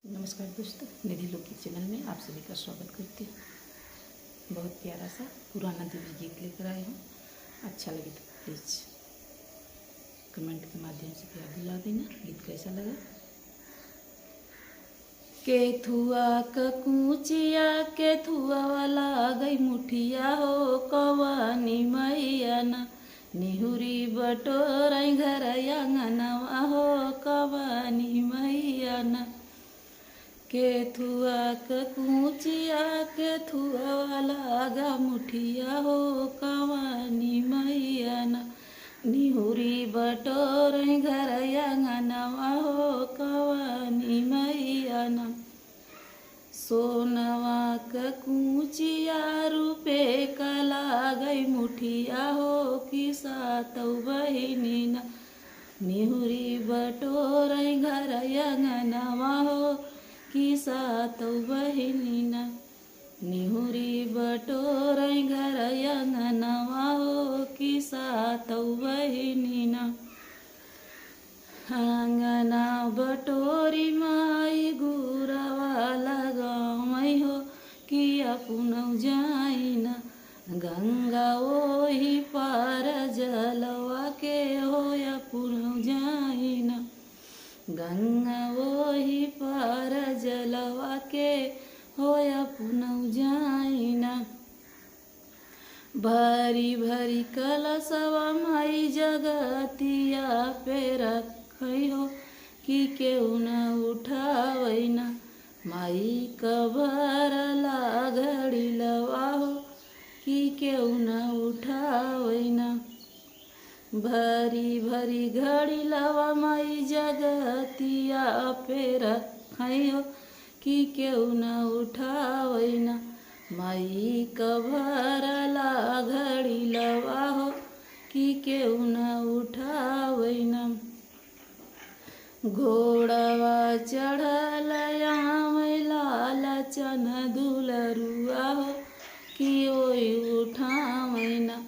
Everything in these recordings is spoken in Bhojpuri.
नमस्कार दोस्तों, निधि लोक के चैनल में आप सभी का स्वागत करती हूँ। बहुत प्यारा सा पुराना देवी गीत लेकर आए हूँ। अच्छा लगे तो प्लीज़ कमेंट के माध्यम से प्यार दिला देना। गीत कैसा लगा। केथुआ कूचिया केथुआ वाला गई मुठिया हो कवानी मैया ना निहुरी बटोरई घर आंगनवा हो कवानी मैया ना केथुआ कूचिया केथुआ वाला गा मुठिया हो कवानी मैया ना निहुरी बटोरई घर आंगनवा हो कवानी मैया ना सोनवा कूचिया रूपे कला गई मुठिया हो किसा तौ बहिनी ना निहुरी बटोरई घर आंगनवा हो किसा तौ बहिनी ना निहुरी बटोरई घर आंगनवा हो किसा तौ बहिनी ना आंगना बटोरी माई गुरवा लगाई हो किया पुनौ जाइना गंगा ओही पार जलवा के होया पुनौ जाइना गंगा ओही पार जलवा के होया पुनौ जाइना भरी भरी कलशवा माई जगतिया पे रखई हो कि केहू न उठावैना माई कबर ला घड़ी लवा हो कि केहू न उठावैना भरी भरी घड़ी लवा माई जगतिया पे रखई हो कि केहू न उठावैना माई कबर ला घड़ी लवा हो कि केहू न उठावैना घोड़वा चढ़ल लाल चन दुलरुआ हो कि ओई उठावैना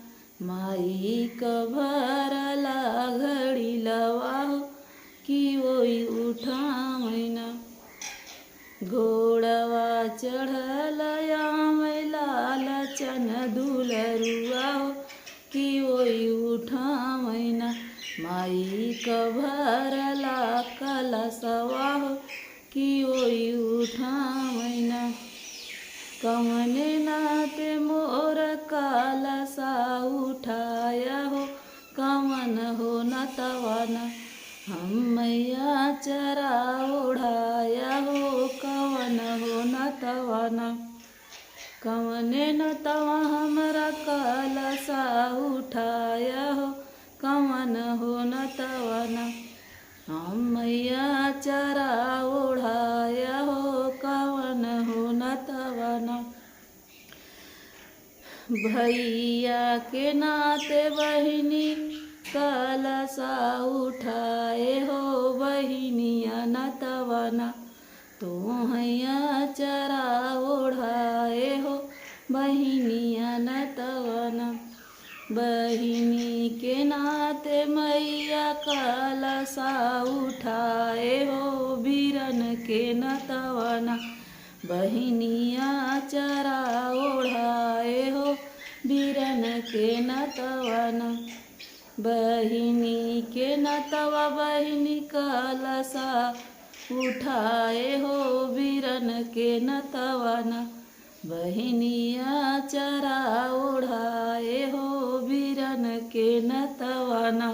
माई कबर ला घड़ी लवा हो कि ओई उठावैना घोड़वा चढ़ल लाल चन दुलरुआ हो कि ओई उठावैना माई कबर ला कलशवा हो कि ओई उठावैना कवने नाते मोर कलशा उठाया हो कवन हो नतवाना हम मैया चरा ओढ़ाया हो कवन हो नतवाना कवने नतवा हमरा कलशा उठाया हो कवन हो नतवाना हम मैया चरा ओढ़ाया हो कवन हो नतवाना भैया के नाते बहिनी कलशा उठाए हो बहिनिया नतवाना तोहैया चरा ओढ़ाए हो बहिनिया नतवाना बहिनी के नाते मैया कलशा उठाए हो बीरन के नतवाना बहिनिया चरा ओढ़ाए हो बीरन के नतवाना बहिनी के नतवा बहिनी कलशा उठाए हो बीरन के नतवाना बहिनिया चरा ओढ़ाए हो बीरन के नतवाना।